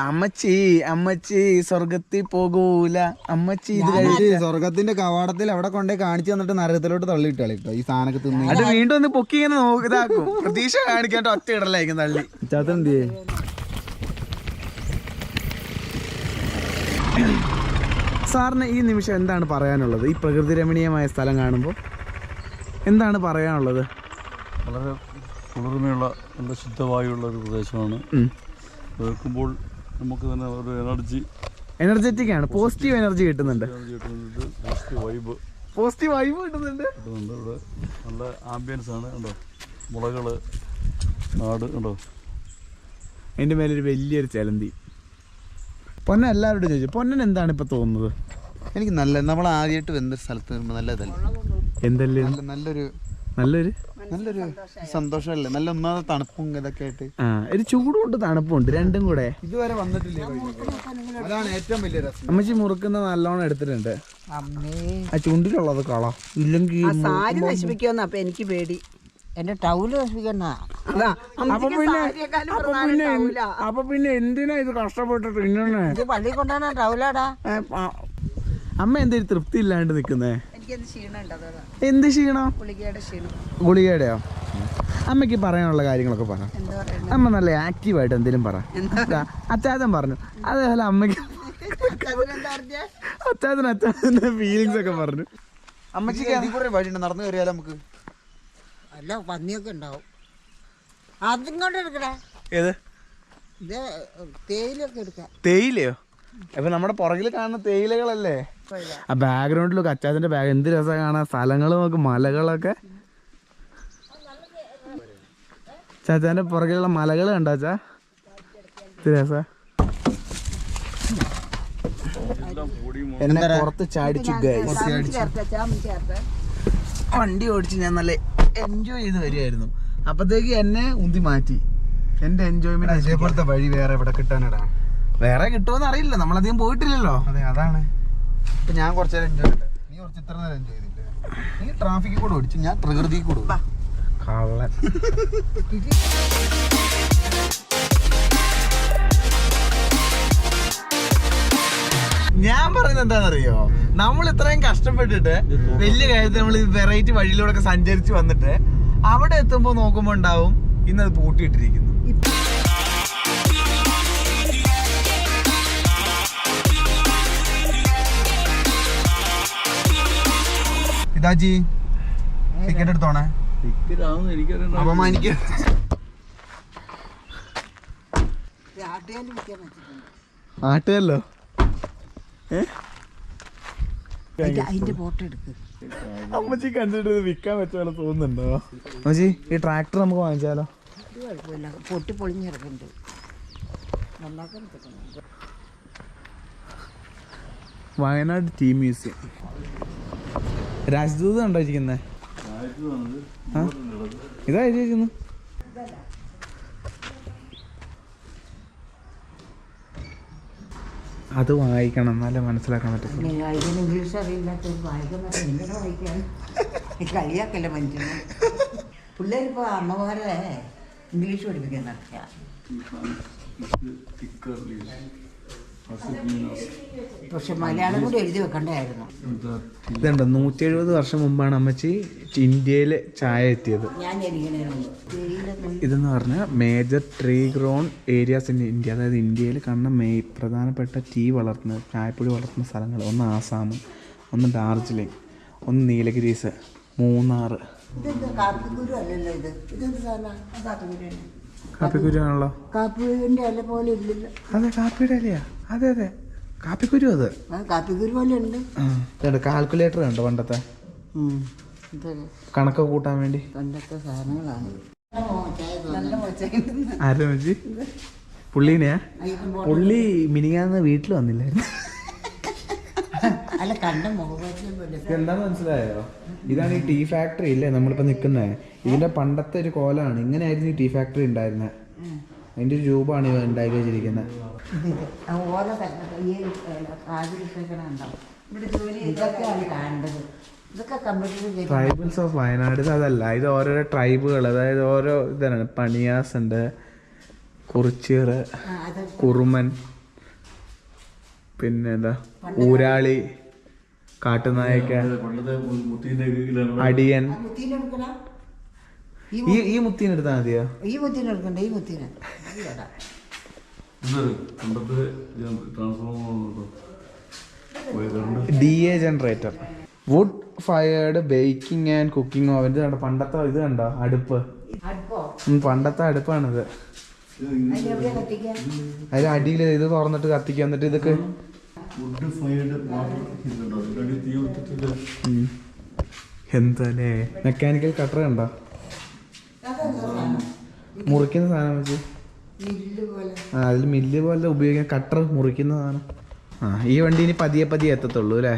അമ്മച്ചി അമ്മച്ചി സ്വർഗത്തിൽ പോകൂല അമ്മച്ചി ഇത് കഴിച്ച് സ്വർഗത്തിന്റെ കവാടത്തിൽ അവിടെ കൊണ്ടേ കാണിച്ചു തന്നിട്ട് നരകത്തിലോട്ട് തള്ളിയിട്ട് കളിട്ടോ ഈ സാധനമൊക്കെ തിന്നു. അത് വീണ്ടും ഒന്ന് പൊക്കി ഇങ്ങനെ ഇതാക്കും. പ്രതീക്ഷ കാണിക്കാണ്ട് ഒറ്റ ഇടലായിരിക്കും തള്ളി. എന്ത് സാറിന് ഈ നിമിഷം എന്താണ് പറയാനുള്ളത്? ഈ പ്രകൃതി രമണീയമായ സ്ഥലം കാണുമ്പോൾ എന്താണ് പറയാനുള്ളത്? വളരെ കുളിർമയുള്ള നല്ല ശുദ്ധവായുള്ള ഒരു പ്രദേശമാണ്. കേൾക്കുമ്പോൾ നമുക്ക് തന്നെ ഒരു എനർജറ്റിക് ആണ്. പോസിറ്റീവ് എനർജി കിട്ടുന്നുണ്ട്. പോസിറ്റീവ് വൈബ് കിട്ടുന്നുണ്ട്. ഇവിടെ നല്ല ആംബിയൻസ് ആണ്. കണ്ടോ മുളകള് നാട് കണ്ടോ. അതിൻ്റെ മേലൊരു വലിയൊരു ചലന്തി. പൊന്നൻ എല്ലാവരോടും ചോദിച്ചു, പൊന്നൻ എന്താണ് ഇപ്പൊ തോന്നുന്നത്? എനിക്ക് നല്ല നമ്മൾ ആദ്യമായിട്ട് വന്നൊരു സ്ഥലത്ത് വരുമ്പോൾ നല്ലതല്ലേ? എന്തല്ലേ നല്ലൊരു നല്ലൊരു നല്ലൊരു സന്തോഷമല്ലേ? നല്ല ഒന്നാമത് തണുപ്പും ഇതൊക്കെ ആയിട്ട്. ഒരു ചൂടുകൊണ്ട് തണുപ്പുണ്ട്, രണ്ടും കൂടെ. ഇതുവരെ വന്നിട്ടില്ലേ? അതാണ് ഏറ്റവും വലിയ രസം. അമ്മച്ചി മുറുക്കുന്ന നല്ലോണം എടുത്തിട്ടുണ്ട്. ആ ചുണ്ടിലുള്ളത് കള ഇല്ലെങ്കിൽ സാരി നശിപ്പിക്കുമെന്ന അപ്പൊ എനിക്ക് പേടി. എന്റെ ടൗല് നശിപ്പിക്കണ്ട. അപ്പൊ പിന്നെ എന്തിനാ ഇത് കഷ്ടപ്പെട്ടിട്ട് ഇത് പള്ളി കൊണ്ടാണ് ടൗലാടാ. അമ്മ എന്തൊരു തൃപ്തി ഇല്ലാണ്ട് നിക്കുന്നേ? എനിക്കത് ക്ഷീണുണ്ട്. എന്ത് ക്ഷീണം? ഗുളികയുടെ ക്ഷീണം. ഗുളികയുടെയോ? അമ്മയ്ക്ക് പറയാനുള്ള കാര്യങ്ങളൊക്കെ പറ. അമ്മ നല്ല ആക്റ്റീവായിട്ട് എന്തെങ്കിലും പറ. അച്ചാച്ചൻ പറഞ്ഞു, അതേപോലെ അമ്മയ്ക്ക് അച്ചാച്ചന്റെ ഫീലിങ്സ് ഒക്കെ പറഞ്ഞു. അമ്മച്ചിക്ക് വഴിയുണ്ട്, നടന്നു കയറിയാലോ നമുക്ക്? അല്ല പന്നിയൊക്കെ ഉണ്ടാവും. അതിങ്ങോട്ട് എടുക്കടാ. ഏത്? ഇത് തേയിലൊക്കെ എടുക്കാം. തേയിലയോ? അപ്പൊ നമ്മുടെ പുറകിൽ കാണുന്ന തേയിലകളല്ലേ? ആ ബാക്ക്ഗ്രൗണ്ടിലൊക്കെ അച്ചാച്ചന്റെ ബാഗ് എന്ത് രസമാണ് കാണാൻ. സ്ഥലങ്ങളും നോക്ക്, മലകളൊക്കെ. ചാച്ചാന്റെ പുറകിലുള്ള മലകൾ കണ്ടാച്ചാ രസ. എന്നെ പുറത്ത് ചാടിച്ചു. വണ്ടി ഓടിച്ച് ഞാൻ നല്ല എൻജോയ് ചെയ്ത് വരികയായിരുന്നു. അപ്പത്തേക്ക് എന്നെ ഉന്തി മാറ്റി. എന്റെ എൻജോയ്മെന്റ് അതേപോലത്തെ വഴി വേറെ എവിടെ കിട്ടാനടാ? വേറെ കിട്ടുമെന്ന് അറിയില്ല, നമ്മളധികം പോയിട്ടില്ലല്ലോ. അതെ, അതാണ്. ഇപ്പൊ ഞാൻ കുറച്ചു നേരം എൻജോയ് ചെയ്തിട്ട്, നീ കുറച്ച് ഇത്ര നേരം എൻജോയ് ചെയ്തില്ലേ? നീ ട്രാഫിക്കിൽ കൂടെ ഓടിച്ചു, ഞാൻ പ്രകൃതി കൂടെ. കള്ളൻ. ഞാൻ പറയുന്നത് എന്താണെന്നറിയോ? നമ്മൾ ഇത്രയും കഷ്ടപ്പെട്ടിട്ട് വലിയ കാര്യത്തിൽ നമ്മൾ വെറൈറ്റി വഴിയിലൂടെ ഒക്കെ സഞ്ചരിച്ച് വന്നിട്ട് അവിടെ എത്തുമ്പോ നോക്കുമ്പോ ഉണ്ടാവും ഇന്നത് പൂട്ടിയിട്ടിരിക്കുന്നു. ഇതാജി ടിക്കറ്റ് എടുത്തോണേ. അപമാനിക്ക. ആട്ടുകല്ലോ. അതിന്റെ ഫോട്ടോ എടുക്ക്. അമ്മച്ചി കണ്ടിട്ട് വിൽക്കാൻ പറ്റുമോ തോന്നുന്നുണ്ടോ? അമ്മച്ചി ഈ ട്രാക്ടർ നമുക്ക് വാങ്ങിച്ചാലോ? കുഴപ്പമില്ല, പൊട്ടി പൊളിഞ്ഞിറക്കുന്നുണ്ട്. Wayanad tea museum. രാജ്ദൂത് കണ്ടോ ഇരിക്കുന്നേ? ഇതാ എഴുതിയിരിക്കുന്നു. അത് വായിക്കണം, എന്നാലേ മനസ്സിലാക്കാൻ പറ്റും. ഇംഗ്ലീഷ് അറിയില്ലാത്ത വായിക്കാൻ കളിയാക്കല്ലേ മനുഷ്യന്. പിള്ളേരിപ്പോ അമ്മമാരെ ഇംഗ്ലീഷ് പഠിപ്പിക്കാൻ നടക്കുക. പക്ഷെ മലയാളം കൂടി എഴുതി വെക്കണ്ടായിരുന്നു. ഇതുണ്ട്, 170 വർഷം മുമ്പാണ് അമ്മച്ചി ഇന്ത്യയില് ചായ എത്തിയത്. ഇതെന്ന് പറഞ്ഞാൽ major tree grown areas in India. അതായത് ഇന്ത്യയിൽ കാണുന്ന പ്രധാനപ്പെട്ട ടീ വളർത്തുന്ന, ചായപ്പൊടി വളർത്തുന്ന സ്ഥലങ്ങൾ. ഒന്ന് ആസാം, ഒന്ന് ഡാർജിലിംഗ്, ഒന്ന് നീലഗിരീസ്, മൂന്നാർ. കാപ്പിക്കുരു ആണല്ലോ. കാപ്പിന്റെ ഇല പോലെ ഇല്ലല്ലോ. അതെ, കാപ്പിയുടെ ഇലയാ. അതെ അതെ, കാപ്പിക്കുരു. അത് കാപ്പിക്കുരു പോലെ ഉണ്ട്. കാൽക്കുലേറ്റർ ഉണ്ടോ പണ്ടത്തെ? കണക്ക് കൂട്ടാൻ വേണ്ടി പണ്ടത്തെ സാധനങ്ങളാണ്. ആരാ മച്ചി? പുള്ളീനെയാ? പുള്ളി മിനിങ്ങാന്ന് വീട്ടിൽ വന്നില്ലായിരുന്നു. അല്ല, കണ്ട എന്താന്ന് മനസ്സിലായോ? ഇതാണ് ഈ ടീ ഫാക്ടറി ഇല്ലേ നമ്മളിപ്പോ നിക്കുന്നത്. ഇതിന്റെ പണ്ടത്തെ ഒരു കോലാണ്. ഇങ്ങനെയായിരുന്നു ഈ ടീ ഫാക്ടറി ഉണ്ടായിരുന്നത്. അതിന്റെ ഒരു രൂപമാണ് ഇവ ഉണ്ടാക്കി വെച്ചിരിക്കുന്നത്. Tribals of Wayanad. അതല്ല, ഇത് ഓരോരോ ട്രൈബുകൾ. അതായത് ഓരോ ഇതാണ്. പണിയാസ് ഉണ്ട്, കുറിച്ചീറ്, കുറുമൻ, പിന്നെ എന്താ ഊരാളി, കാട്ടുനായക്ക, അടിയൻ. ഈ മുത്തീനെ എടുത്താൽ മതിയോ? ഈ മുത്തീനെ എടുക്കണ്ട, ഈ മുത്തീനെ. DA generator, wood fired baking and cooking oven. ഇത് കണ്ടോ പണ്ടത്തെ ഇത് കണ്ടോ അടുപ്പ്, പണ്ടത്തെ അടുപ്പാണിത്. അതിൽ അടിയിൽ ഇത് തുറന്നിട്ട് കത്തിക്കുക, എന്നിട്ട് ഇതൊക്കെ എന്താല്ലേ. മെക്കാനിക്കൽ കട്ടർ കണ്ടോ, മുറിക്കുന്ന സാധനം വെച്ച്. അതിൽ മില്ല് പോലെ ഉപയോഗിക്കുന്ന കട്ടർ, മുറിക്കുന്ന സാധനം. ഈ വണ്ടി ഇനി പതിയെ പതിയെ എത്തത്തുള്ളൂ അല്ലേ.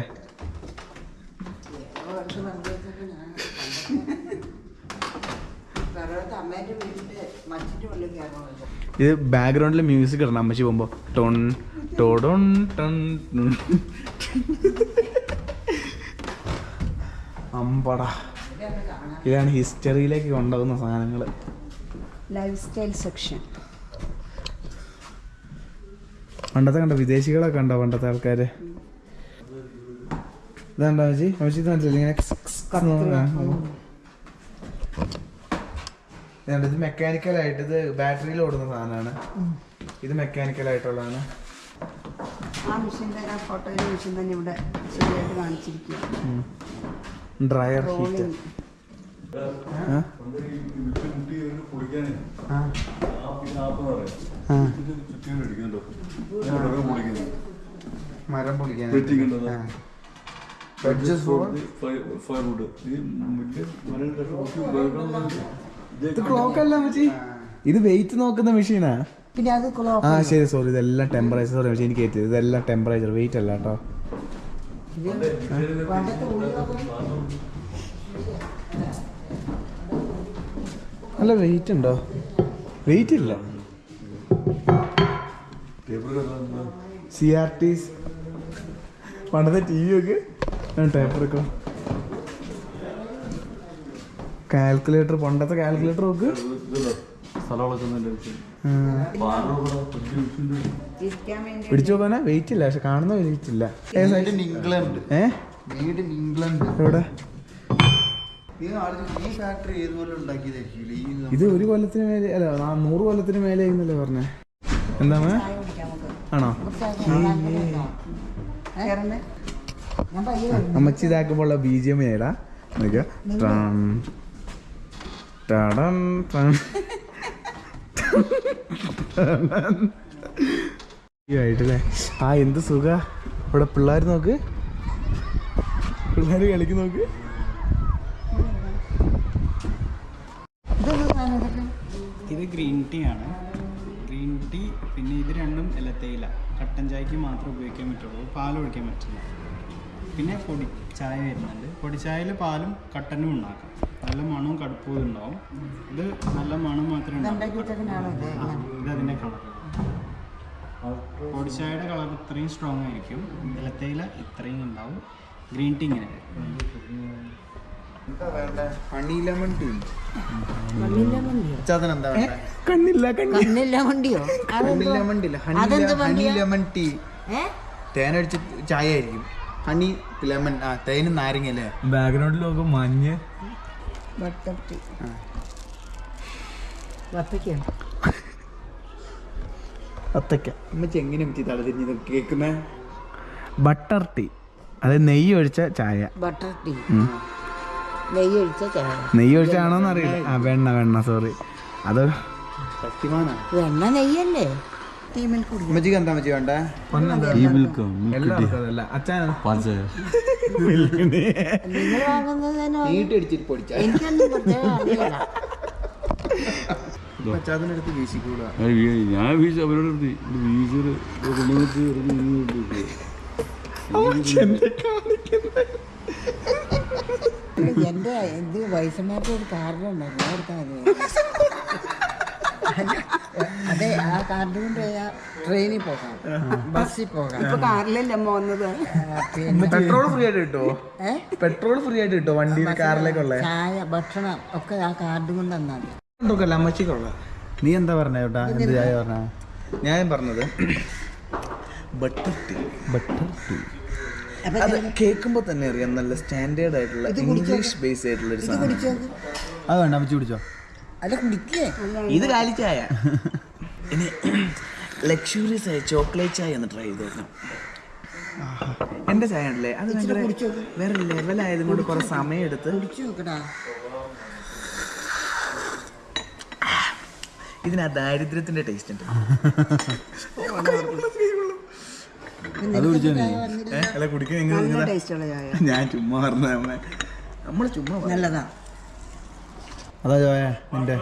ഇത് ബാക്ക്ഗ്രൗണ്ടിൽ മ്യൂസിക് ഇടണം അമ്മച്ചി പോകുമ്പോ. ടൊൺ ടോടൊൺ ടൺ അമ്പടാ. ഇതാണ് ഹിസ്റ്ററിയിലേക്ക് കൊണ്ടുപോകുന്ന സാധനങ്ങൾ. Life style section. പണ്ടത്തെ കണ്ടോ വിദേശികളൊക്കെ കണ്ടോ പണ്ടത്തെ ആൾക്കാര്. ഇതാണ്ടോ അമ്മച്ചി, അമ്മച്ചി ഇത് മനസ്സിലായി ഇങ്ങനെ. ഇത് മെക്കാനിക്കലായിട്ട്, ഇത് ബാറ്ററിയിൽ ഓടുന്ന സാധനമാണ്. ഇത് മെക്കാനിക്കലായിട്ടുള്ളതാണ്. ആ മെഷീൻ്റെ ഫോട്ടോയിലെ മെഷീൻ തന്നെ ഇവിടെ ശരിയായിട്ട് കാണിച്ചിരിക്കുക. Dryer heater. മരം പൊളിക്കാൻ. ഇത് ക്ലോക്ക് അല്ല മച്ചി, ഇത് വെയിറ്റ് നോക്കുന്ന മെഷീനാ. പിന്നെ അത് ആ ശരി, സോറി. ഇതെല്ലാം ടെമ്പറേച്ചർ. സോറി മച്ചി, എനിക്ക് കയറ്റി. ഇതെല്ലാം ടെമ്പറേച്ചർ, വെയിറ്റ് അല്ല കേട്ടോ. അല്ല വെയിറ്റ് ഉണ്ടോ? വെയിറ്റ് ഇല്ല. CRTs പണ്ടത്തെ TV ഒക്കെ ടേപ്പറൊക്കെ. കാൽക്കുലേറ്റർ, പണ്ടത്തെ കാൽക്കുലേറ്റർ നോക്ക്. പിടിച്ചു നോക്കാനാ വെയിറ്റ് ഇല്ല, പക്ഷെ കാണുന്ന വെയിറ്റ് ഇല്ല. ഇംഗ്ലണ്ട്. Made in England. എവിടെ? ഈ ഫാക്ടറി ഏതുപോലെ ഉണ്ടാക്കിയതായിരിക്കും. ഇത് 1 കൊല്ലത്തിന് മേലെ അല്ല 100 കൊല്ലത്തിന് മേലെ ആയിരുന്നല്ലേ പറഞ്ഞേ. എന്താ ആണോ? അമ്മച്ചി ഇതാക്കുമ്പോൾ BGM ആയിടാ. ആയിട്ടല്ലേ. ആ എന്ത് സുഖ. ഇവിടെ പിള്ളേർ നോക്ക്, പിള്ളേർ കളിക്ക് നോക്ക്. ഇത് ഗ്രീൻ ടീ ആണ്. ഗ്രീൻ ടീ, പിന്നെ ഇത് രണ്ടും ഇലത്തേയില. കട്ടൻ ചായക്ക് മാത്രമേ ഉപയോഗിക്കാൻ പറ്റുള്ളൂ, പാൽ ഒഴിക്കാൻ പറ്റില്ല. പിന്നെ പൊടി ചായ വരുന്നുണ്ട്. പൊടിച്ചായയിൽ പാലും കട്ടനും ഉണ്ടാക്കാം. നല്ല മണവും കടുപ്പവും ഉണ്ടാവും. ഇത് നല്ല മണം മാത്രമേ ഉണ്ടാവും. ഇത് അതിൻ്റെ കളർ. പൊടിച്ചായയുടെ കളർ ഇത്രയും സ്ട്രോങ് ആയിരിക്കും, ഇലത്തേയില ഇത്രയും ഉണ്ടാവും. ഗ്രീൻ ടീ ഇങ്ങനെ ഹണി ലെമൺ ടീ. കണ്ണില്ല വണ്ടിയോ? Honey lemon tea. തേനടിച്ച ചായ ആയിരിക്കും. Honey lemon. തേനും നാരങ്ങ അല്ലേ. ബാക്ക്ഗ്രൗണ്ടിൽ നോക്കും മഞ്ഞ്. Butter tea. വത്തക്കയാണ്. അത്തക്ക. അമ്മച്ചി എങ്ങനെ പറ്റി തലതിരിഞ്ഞത് കേൾക്കുന്നേ? ബട്ടർ ടീ, അതായത് നെയ്യ് ഒഴിച്ച ചായ. ബട്ടർ ടീ, നെയ്യ് ഒഴിച്ച ചായ. നെയ്യ് ഒഴിച്ചാണോന്ന് അറിയില്ല. ആ വെണ്ണ സോറി. അത് സത്യമാണോ? വെണ്ണ നെയ്യല്ലേ? അമ്മച്ചിക്ക് എന്താ അമ്മച്ചി വേണ്ടേ? എല്ലാവർക്കും അതല്ല അച്ഛൻ നിങ്ങൾ വാങ്ങുന്നതിനോ നീട്ടടിച്ചിട്ട് പൊടിച്ച എനിക്കൊന്നും പ്രത്യേകം അറിയില്ല. പച്ചാതിനടുത്ത് വീശിക്കൂടാ. ഞാൻ വീശ് അവരോട് വീശര് കൊണ്ടുവന്നിട്ട് എന്റെ ഇത് വയസ്സന്മാർക്ക് ഒരു കാർഡ് ഉണ്ടായിരുന്നു, കൊടുത്താൽ മതി. അതെ, ആ കാർഡ് കൊണ്ട് ട്രെയിനിൽ പോകാം, ബസ്സിൽ പോകാം. ഇപ്പൊ കാറിലല്ലേ പോകുന്നത്. പെട്രോൾ ഫ്രീ ആയിട്ട് കിട്ടുമോ? പെട്രോൾ ഫ്രീ ആയിട്ട് കിട്ടുമോ വണ്ടിയിൽ കാറിലേക്കുള്ള? ചായ, ഭക്ഷണം ഒക്കെ ആ കാർഡ് കൊണ്ട് തന്നാൽ മതി. അമ്മച്ചിക്കുള്ള നീ എന്താ പറഞ്ഞ ചേട്ടാ? എന്ത് ചായ പറഞ്ഞ? ഞാൻ പറഞ്ഞത് ബട്ടർ ടീ. Butter tea. അത് കേൾക്കുമ്പോൾ തന്നെ അറിയാം നല്ല സ്റ്റാൻഡേർഡ് ആയിട്ടുള്ള ഇംഗ്ലീഷ് ബേസ് ആയിട്ടുള്ള ഒരു സാധനം. അത് വേണ്ട അമ്മച്ചി കുടിച്ചോ. അല്ല കുടിക്കേ. ഇത് കാലി ചായ. ഇനി ലക്ഷൂറിയസ് ആയ ചോക്ലേറ്റ് ചായ ഒന്ന് ട്രൈ ചെയ്ത് നോക്കണം. എൻ്റെ ചായ ഉണ്ടല്ലേ അത് ഭയങ്കര വേറെ ലെവലായത് കൊണ്ട് കുറെ സമയം എടുത്ത് കുടിച്ചു നോക്കടാ. ഇതിന് ആ ദാരിദ്ര്യത്തിന്റെ ടേസ്റ്റ് ഉണ്ട്. അത് കുടിച്ചോ നീ? അല്ല കുടിക്കാൻ നല്ല ടേസ്റ്റുള്ള ചായ. ഞാൻ ചുമ്മാ പറഞ്ഞ നമ്മള് ചുമ്മാ നല്ലതാ. അതാ ചായ നിന്റെ?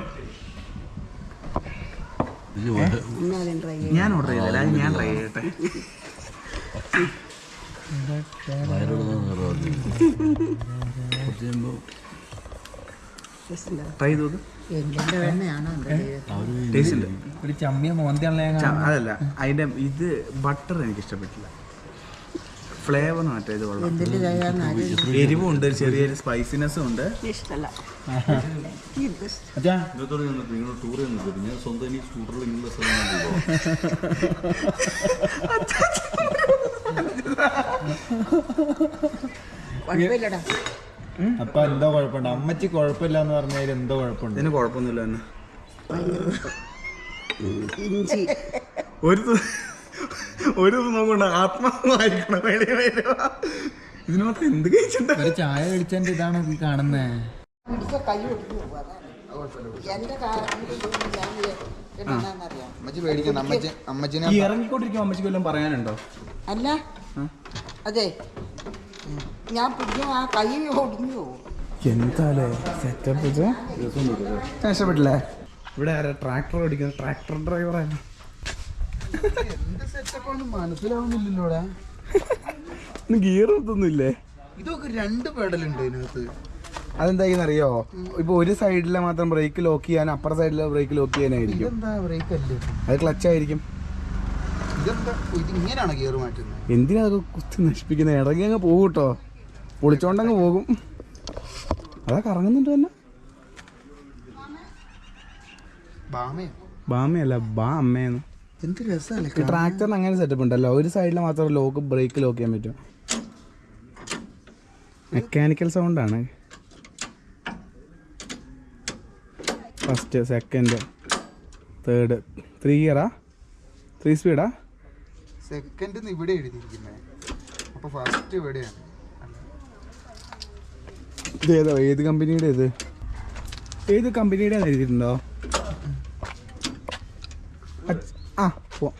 എന്നാലും ട്രൈ ചെയ്യാം. ഞാൻ ഓർഡർ ചെയ്തല്ല, അത് ഞാൻ ട്രൈ ചെയ്യട്ടെ. ട്രൈ ചെയ്ത് നോക്ക്. എന്തിന്റെ വെണ്ണയാണോ ടേസ്റ്റ് ഉണ്ട്. ഒരു ചമ്മിയ മോന്തിയാണല്ലേ? അതല്ല അതിന്റെ ഇത് ബട്ടർ എനിക്ക് ഇഷ്ടപ്പെട്ടില്ല. ഫ്ലേവർ മാറ്റം ഇത് കൊള്ളാം. എന്തിന്റെ ചായ? എരിവും ഉണ്ട്, ചെറിയൊരു സ്പൈസിനെസ്സും ഉണ്ട്. ഇഷ്ടമല്ല. അച്ഛാ നിങ്ങൾ ടൂർ ചെയ്യുന്നത് ഞാൻ സ്വന്തം എനിക്ക് സ്കൂട്ടറിൽ ഇങ്ങനെയുള്ള സ്ഥലം കുഴപ്പമില്ലടാ. അപ്പൊ എന്തോ കുഴപ്പമുണ്ട്? അമ്മച്ചി കുഴപ്പമില്ല എന്ന് പറഞ്ഞാൽ എന്തോ കുഴപ്പമുണ്ട്? ഇതിന് കുഴപ്പമൊന്നുമില്ല തന്നെ. ഇഞ്ചി ഒരു ദിവസം നോക്കണ്ട ആത്മാവായിരിക്കണം. ഇതിന് മാത്രം എന്ത് കഴിച്ചിട്ടുണ്ടോ? ഒരു ചായ കഴിച്ചതിന്റെ ഇതാണ് ഈ കാണുന്നേ. പിടിച്ച കൈ ഒടിഞ്ഞു പോകും. എന്റെ എന്താണെന്നറിയാം. അമ്മച്ചി പേടിക്കണം. അമ്മച്ചിനെ ഈ ഇറങ്ങിക്കൊണ്ടിരിക്കും അമ്മച്ചിക്ക് വല്ലതും പറയാനുണ്ടോ? അല്ല അതെ ഞാൻ പിടിച്ച ആ കൈ ഒടിഞ്ഞു പോകും. എന്താലേ സെറ്റപ്പ് ഇഷ്ടപ്പെട്ടില്ലേ? ഇവിടെ ആരാ ട്രാക്ടർ ഓടിക്കുന്നത്? ട്രാക്ടർ ഡ്രൈവറാണ്. മനസ്സിലാവുന്നില്ലല്ലോടാ. ഗിയർ ഒന്നുമില്ലേ? ഇതൊക്കെ 2 പെഡലുണ്ട് ഇതിനകത്ത്. അതെന്താണെന്നറിയോ? ഇപ്പൊ ഒരു സൈഡിലെ മാത്രം ബ്രേക്ക് ലോക്ക് ചെയ്യാൻ, അപ്പുറ സൈഡിലെ ബ്രേക്ക് ലോക്ക് ചെയ്യാനായിരിക്കും. ഇതെന്താ ബ്രേക്ക് അല്ലേ? അത് ക്ലച്ച് ആയിരിക്കും. ഇതെന്താ ഇത് ഇങ്ങനെയാണോ ഗിയർ മാറ്റുന്നത്? എന്തിനാ അതൊക്കെ കുത്തി നശിപ്പിക്കുന്നത്? ഇടങ്ങി അങ്ങ് പോകും കേട്ടോ, പൊളിച്ചോണ്ടങ്ങ് പോകും. അതാ കറങ്ങുന്നുണ്ട് തന്നെ. ബാമയല്ല ബാ അമ്മയെന്ന്. എന്ത് രസമല്ലേ ഈ ട്രാക്ടറിന് അങ്ങനെ സെറ്റപ്പ് ഉണ്ടല്ലോ, ഒരു സൈഡിൽ മാത്രം ബ്രേക്ക് ലോക്ക് ചെയ്യാൻ പറ്റും. മെക്കാനിക്കൽ സൗണ്ടാണ്. First, second, third, 3 ഗിയറാ? 3 സ്പീഡാ? സെക്കൻഡ് ഇവിടെ എഴുതിയിരിക്കുന്നത്. അപ്പൊ ഫസ്റ്റ് ഇവിടെയാണ്. ഇതേതോ ഏത് കമ്പനിയുടെ ഇത്? ഏത് കമ്പനിയുടെ എഴുതിയിട്ടുണ്ടോ? ആ പോവാം.